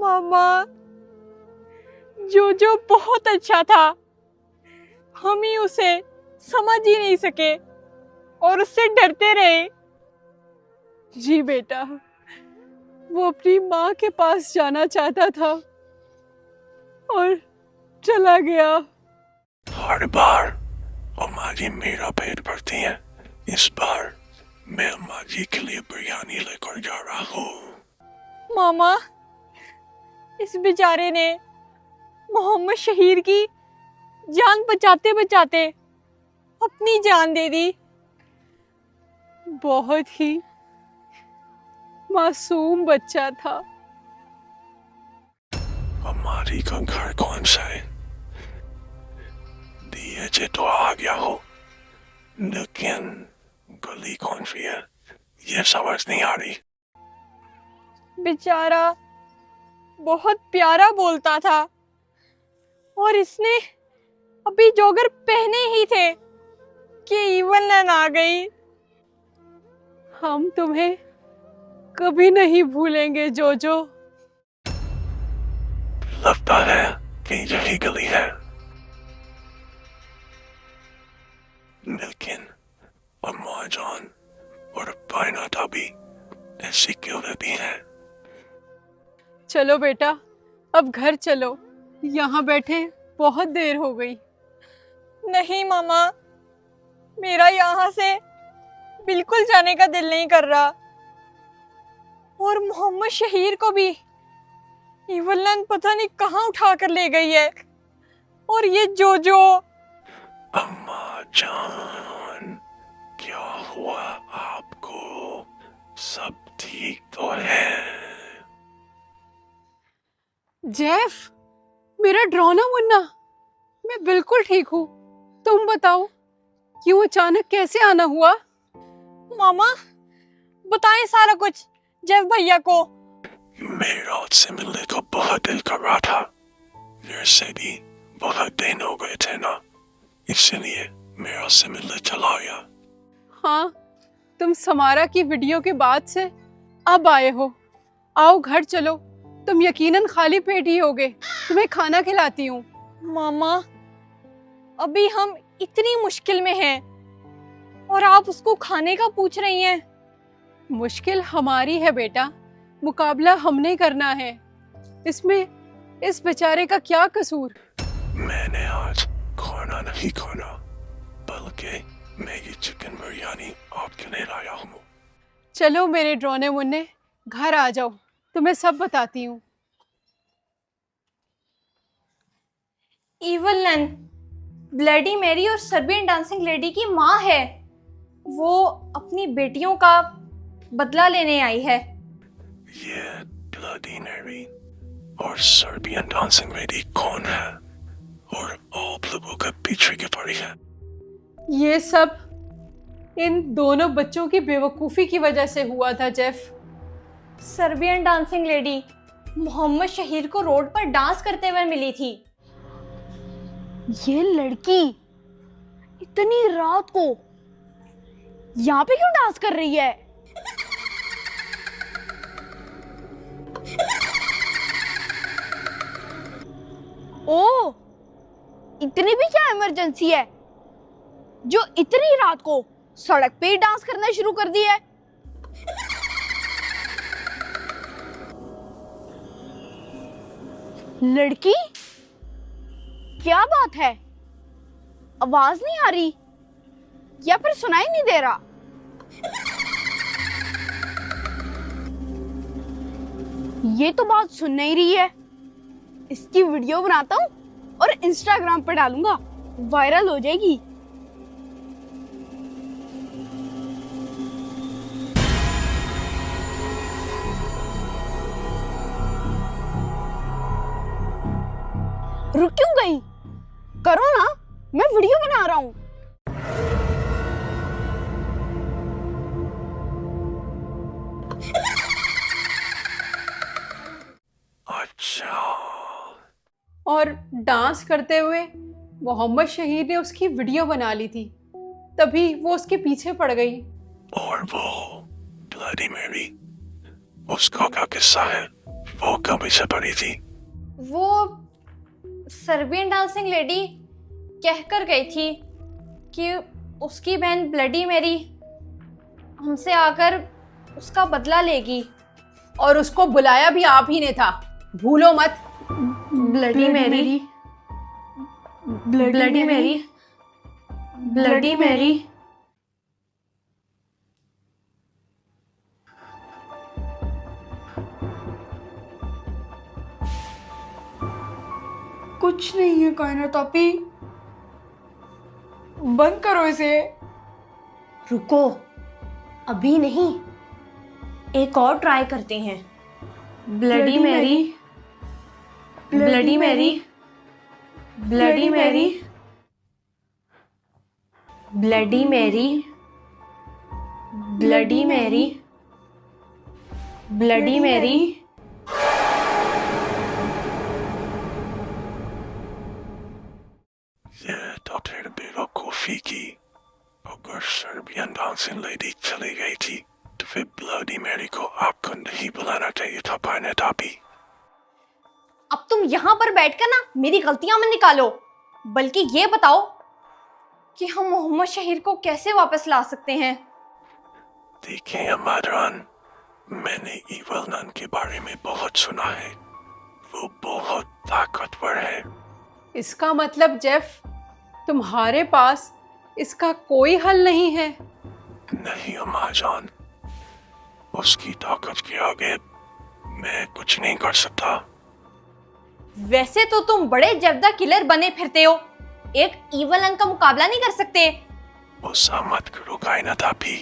मामा, जो बहुत अच्छा था, हम ही उसे समझ ही नहीं सके और उससे डरते रहे। जी बेटा, वो अपनी माँ के पास जाना चाहता था और चला गया। हर बार अम्मा जी मेरा पेट भरती है, इस बार मैं अम्मा जी के लिए बिरयानी लेकर जा रहा हूँ। मामा, इस बेचारे ने मोहम्मद शहीर की जान बचाते बचाते अपनी जान दे दी। बहुत ही मासूम बच्चा था। अम्मा जी का घर कौन सा है? दिए तो आ गया हो, लेकिन गली कौन सी है ये समझ नहीं आ रही। बेचारा बहुत प्यारा बोलता था और इसने अभी जॉगर पहने ही थे कि ईवलन आ गई। हम तुम्हें कभी नहीं भूलेंगे जोजो। लगता है कि यही गली है, लेकिन अम्मा जान और पायना भी ऐसी क्यों रहती है? चलो बेटा, अब घर चलो, यहाँ बैठे बहुत देर हो गई। नहीं मामा, मेरा यहाँ से बिल्कुल जाने का दिल नहीं कर रहा। और मोहम्मद शहीर को भी ईवलन पता नहीं कहाँ उठा कर ले गई है। और ये जोजो। अम्मा जान, क्या हुआ आपको? सब ठीक तो है? जेफ, मेरा ड्रोना मुन्ना, मैं बिल्कुल ठीक हूँ। तुम बताओ, क्यों अचानक कैसे आना हुआ? मामा, बताएं सारा कुछ जेफ भैया को। मेरा उससे मिलने को बहुत दिल कर रहा था, वैसे भी बहुत दिन हो गए थे ना, इसलिए मैं उससे मिलने चला आया। हाँ, तुम समारा की वीडियो के बाद से अब आए हो। आओ घर चलो, तुम यकीनन खाली पेट ही होगे। तुम्हें खाना खिलाती हूँ। मामा, अभी हम इतनी मुश्किल में हैं और आप उसको खाने का पूछ रही हैं। मुश्किल हमारी है बेटा, मुकाबला हमने करना है। इसमें इस बेचारे का क्या कसूर? मैंने आज खाना नहीं खाना, बल्कि मैगी चिकन बिरयानी आपके लिए लाया हूँ। चलो मेरे ड्रोने मुन्ने, घर आ जाओ, तुम्हें सब बताती हूँ। ईवलन ब्लडी मैरी और सर्बियन डांसिंग लेडी की माँ है। वो अपनी बेटियों का बदला लेने आई है। ये ब्लडी मैरी और सर्बियन डांसिंग लेडी कौन है, और आप लोगों के पीछे क्यों पड़ी है? ये सब इन दोनों बच्चों की बेवकूफ़ी की वजह से हुआ था Jeff. Serbian dancing lady Mohammad Shaheer को रोड पर डांस करते हुए मिली थी। ये लड़की इतनी रात को यहाँ पे क्यों डांस कर रही है? ओ, इतनी भी क्या इमरजेंसी है जो इतनी रात को सड़क पे ही डांस करना शुरू कर दिया है? लड़की, क्या बात है? आवाज नहीं आ रही या फिर सुनाई नहीं दे रहा? ये तो बात सुन नहीं रही है। इसकी वीडियो बनाता हूँ और इंस्टाग्राम पर डालूंगा, वायरल हो जाएगी। रुक क्यों गई? करो ना, मैं वीडियो बना रहा हूँ। अच्छा, और डांस करते हुए मोहम्मद शहीद ने उसकी वीडियो बना ली थी, तभी वो उसके पीछे पड़ गई। और वो ब्लडी मैरी, उसका क्या किस्सा है? वो कभी से पड़ी थी? वो सर्बियन डांसिंग लेडी कहकर गई थी कि उसकी बहन ब्लडी मैरी हमसे आकर उसका बदला लेगी। और उसको बुलाया भी आप ही ने था, भूलो मत। Bloody Mary, Bloody Mary, Bloody Mary. कुछ नहीं है कायनात आपी, बंद करो इसे। रुको, अभी नहीं, एक और ट्राई करते हैं। Bloody Mary, Bloody Mary, Bloody Mary, Bloody Mary, Bloody Mary, Bloody Mary. ये तो फिर बेवकूफी की। अगर सर्बियन डांसिंग लेडी चली गई थी तो फिर ब्लडी मैरी को आपको नहीं बुलाना चाहिए था कायनात आपी। अब तुम यहाँ पर बैठकर ना मेरी गलतियां मत निकालो, बल्कि ये बताओ कि हम मोहम्मद शहीर को कैसे वापस ला सकते हैं। देखिए अमादरान, मैंने इवल नन के बारे में बहुत सुना है। वो बहुत ताकतवर है। इसका मतलब जेफ, तुम्हारे पास इसका कोई हल नहीं है? नहीं अम्माजान, उसकी ताकत के आगे मैं कुछ नहीं कर सकता। वैसे तो तुम बड़े जर्दा किलर बने फिरते हो, एक ईवल नन का मुकाबला नहीं कर सकते। गुस्सा मत करो कायनात आपी,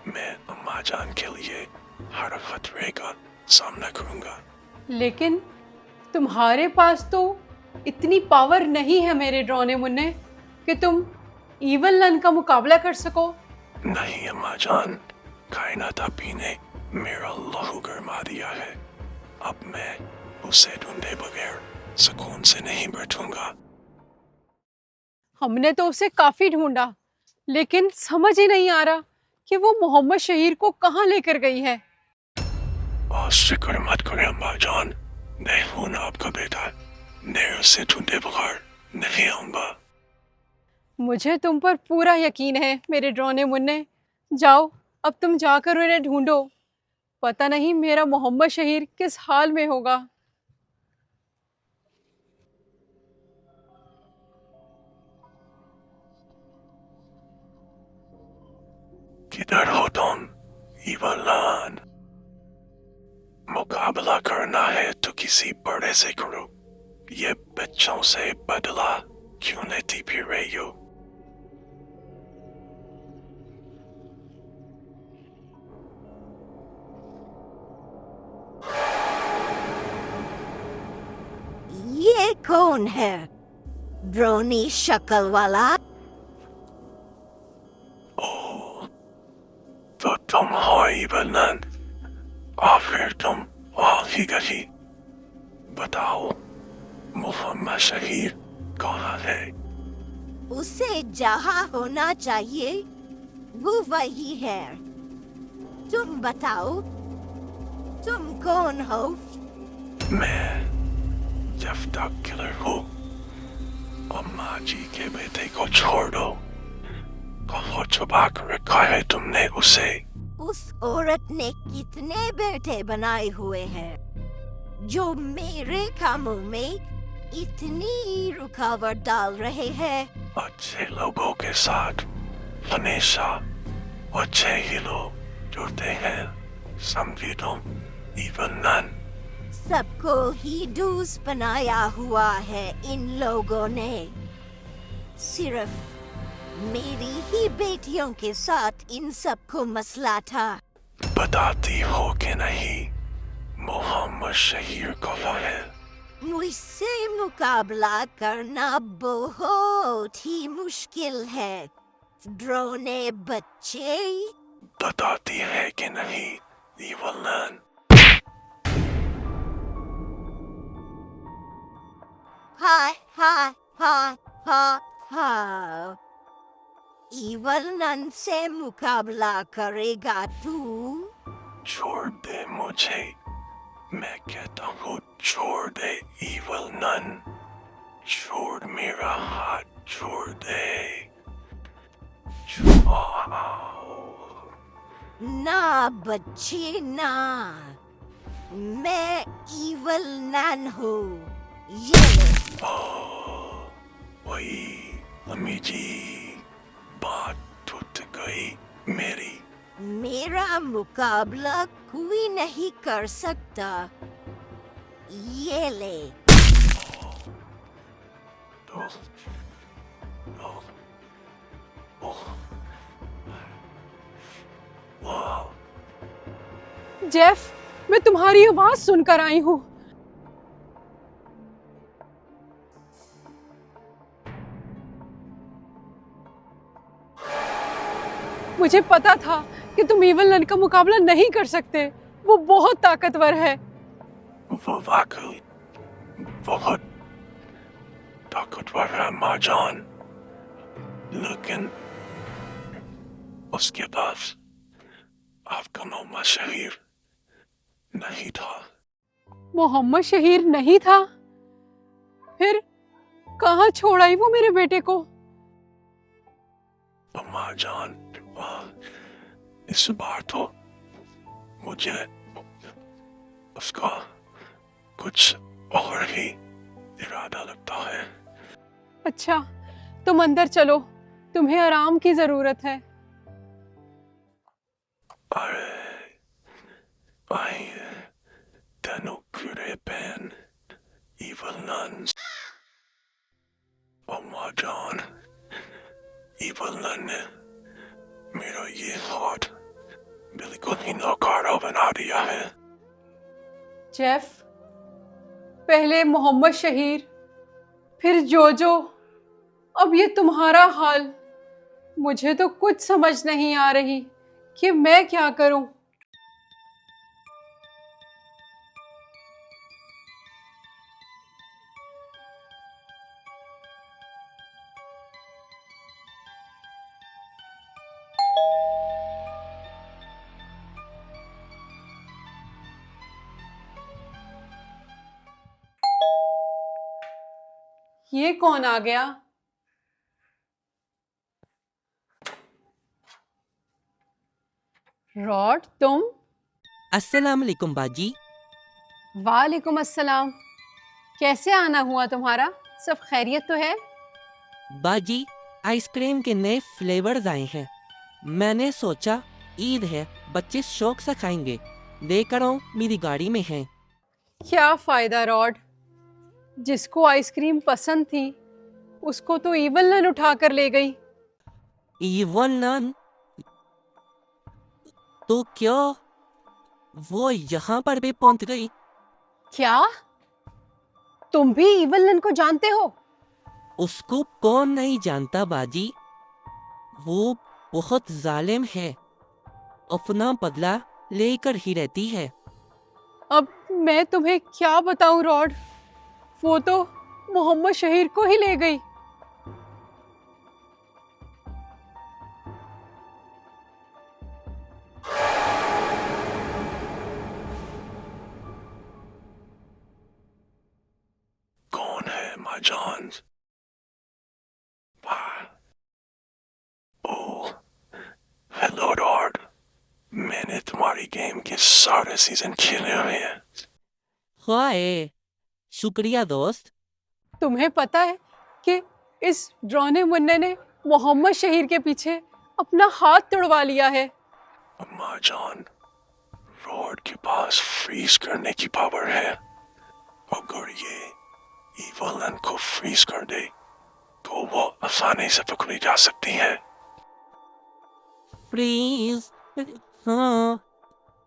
मैं अम्माजान के लिए हर खतरे का सामना करूंगा। लेकिन तुम्हारे पास तो इतनी पावर नहीं है मेरे ड्रोने मुन्ने कि तुम ईवल नन का मुकाबला कर सको। नहीं अम्माजान, कायनात आपी ने मेरा लहू गरमा दिया है। अब मैं उसे ढूंढे बगैर सुकून से नहीं बैठूंगा। हमने तो उसे काफी ढूंढा, लेकिन समझ ही नहीं आ रहा कि वो मोहम्मद शहीर को कहाँ लेकर गई है। और फिक्र मत करें अम्माजान, मैं हूं ना आपका बेटा। मैं उसे ढूंढे बगैर नहीं आऊंगा। मुझे तुम पर पूरा यकीन है मेरे ड्रोने मुन्ने। जाओ, अब तुम जाकर उन्हें ढूंढो। पता नहीं मेरा मोहम्मद शहीर किस हाल में होगा। किधर हो तुम इवल नन? मुकाबला करना है तो किसी बड़े से करो। ये बच्चों से बदला क्यों लेती फिर रही हो? ये कौन है? ड्रोनी शक्ल वाला? ओह, तो तुम हो इवल नन, और फिर तुम और ही गई। बताओ, मोहम्मद शहीर कहाँ है? उसे जहाँ होना चाहिए वो वही है। तुम बताओ, तुम कौन हो? मैं जब तक किलर हूँ। अम्मा जी के बेटे को छोड़ दो। कहाँ छुपा कर रखा है तुमने उसे? उस औरत ने कितने बेटे बनाए हुए हैं जो मेरे कामों में इतनी रुकावट डाल रहे हैं? अच्छे लोगों के साथ हमेशा अच्छे ही लोग जुड़ते हैं, समझी तुम इवल नन? सबको ही डूस बनाया हुआ है इन लोगों ने। सिर्फ मेरी ही बेटियों के साथ इन सबको मसला था। बताती हो कि नहीं मोहम्मद शहीर कहाँ है? मुझसे मुकाबला करना बहुत ही मुश्किल है, ड्रोने बच्चे। बताती है कि नहीं इवल नन? हा हा हा हा हा। इवल नन से मुकाबला करेगा तू? छोड़ दे मुझे। मैं कहता हूँ छोड़ दे evil nun, छोड़ मेरा हाथ, छोड़ दे। ना बच्चे ना, मैं evil nun हूँ। ये ले। वही अम्मी जी, बात टूट गई मेरी। मेरा मुकाबला कोई नहीं कर सकता। ये ले। दो, दो, ओह, वाह, जेफ, मैं तुम्हारी आवाज सुनकर आई हूँ। मुझे पता था कि तुम इविल नन का मुकाबला नहीं कर सकते। वो बहुत ताकतवर है। वो वाकई बहुत ताकतवर है माजान, लेकिन उसके पास आपका मोहम्मद शहीर नहीं था। मोहम्मद शहीर नहीं था? फिर कहाँ छोड़ आई वो मेरे बेटे को? अम्मा जान, इस बार तो मुझे उसका कुछ और ही इरादा लगता है। अच्छा, तुम अंदर चलो, तुम्हें आराम की जरूरत है। अरे, आइए, Tenukurepen, evil nuns. अम्मा जान, evil nun ने मेरा ये हाथ बिल्कुल ही नौकारा बना दिया है। जेफ, पहले मोहम्मद शहीर, फिर जोजो, अब ये तुम्हारा हाल। मुझे तो कुछ समझ नहीं आ रही कि मैं क्या करूं। ये कौन आ गया? रॉड, तुम? अस्सलाम वालेकुम बाजी। वालेकुम अस्सलाम। कैसे आना हुआ तुम्हारा? सब खैरियत तो है? बाजी, आइसक्रीम के नए फ्लेवर्स आए हैं। मैंने सोचा ईद है, बच्चे शौक से खाएंगे। लेकर आओ, मेरी गाड़ी में है। क्या फायदा रॉड, जिसको आइसक्रीम पसंद थी उसको तो इविल नन उठा कर ले गई। Evil nun? तो क्या वो यहाँ पर भी पहुंच गई? क्या तुम भी इविल नन को जानते हो? उसको कौन नहीं जानता बाजी। वो बहुत जालिम है, अपना बदला लेकर ही रहती है। अब मैं तुम्हें क्या बताऊं रॉड, वो तो मोहम्मद शहीर को ही ले गई। कौन है माजान? ओह, हेलो लॉर्ड, मैंने तुम्हारी गेम के सारे सीजन खेले हुए हैं। हाय, शुक्रिया दोस्त। तुम्हें पता है कि इस ड्रोने मुन्ने ने मोहम्मद शहीर के पीछे अपना हाथ तुड़वा लिया है। अम्मा जान, रॉड के पास फ्रीज करने की पावर है। अगर ये इविल नन को फ्रीज कर दे तो वो आसानी से पकड़ी जा सकती है। प्लीज। हाँ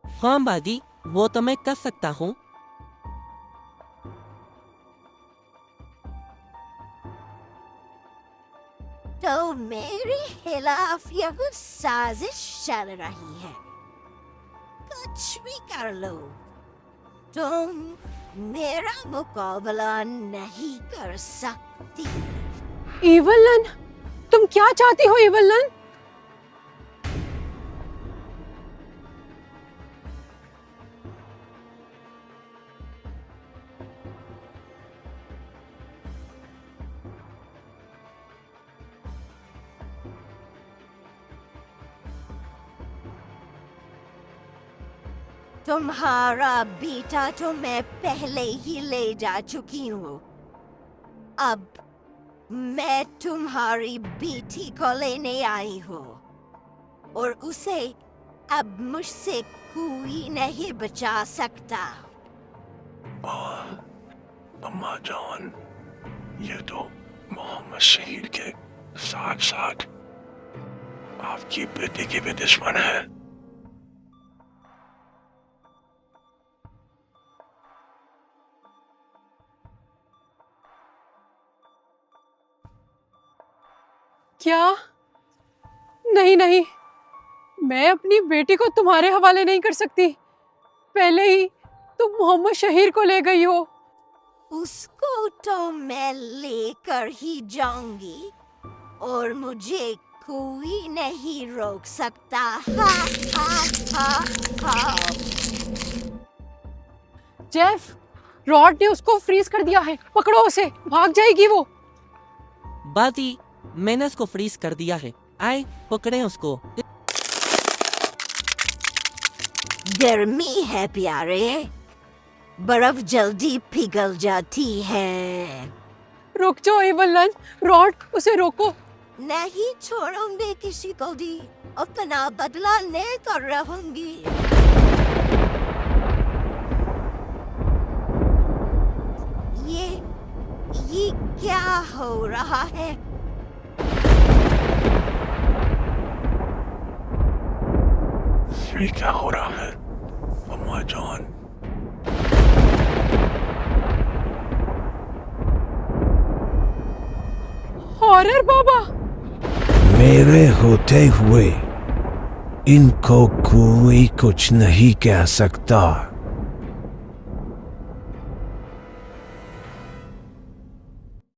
हाँ बाजी, वो तो मैं कर सकता हूँ। तो मेरे खिलाफ यह साजिश चल रही है। कुछ भी कर लो, तुम मेरा मुकाबला नहीं कर सकती। इविल नन, तुम क्या चाहती हो इविल नन? तुम्हारा बेटा तो मैं पहले ही ले जा चुकी हूँ। अब मैं तुम्हारी बेटी को लेने आई हूँ और उसे अब मुझसे कोई नहीं बचा सकता। अम्मा जान, ये तो मोहम्मद शहीद के साथ साथ आपकी बेटी के भी दुश्मन है। क्या? नहीं नहीं, मैं अपनी बेटी को तुम्हारे हवाले नहीं कर सकती। पहले ही तुम मोहम्मद शहीर को ले गई हो। उसको तो मैं लेकर ही जाऊंगी और मुझे कोई नहीं रोक सकता। हा हा हा हा। जेफ, रॉड ने उसको फ्रीज कर दिया है। पकड़ो उसे, भाग जाएगी वो। बाजी, मैंने उसको फ्रीज कर दिया है। आए, पकड़े उसको। गर्मी है प्यारे, बर्फ जल्दी पिघल जाती है। रुक जाओ एवलन, रॉड उसे रोको। नहीं छोड़ूंगी किसी को भी, अपना बदला लेकर रहूंगी। ये क्या हो रहा है? ये क्या हो रहा है अम्मा जान? हॉरर बाबा, मेरे होते हुए इनको कोई कुछ नहीं कह सकता।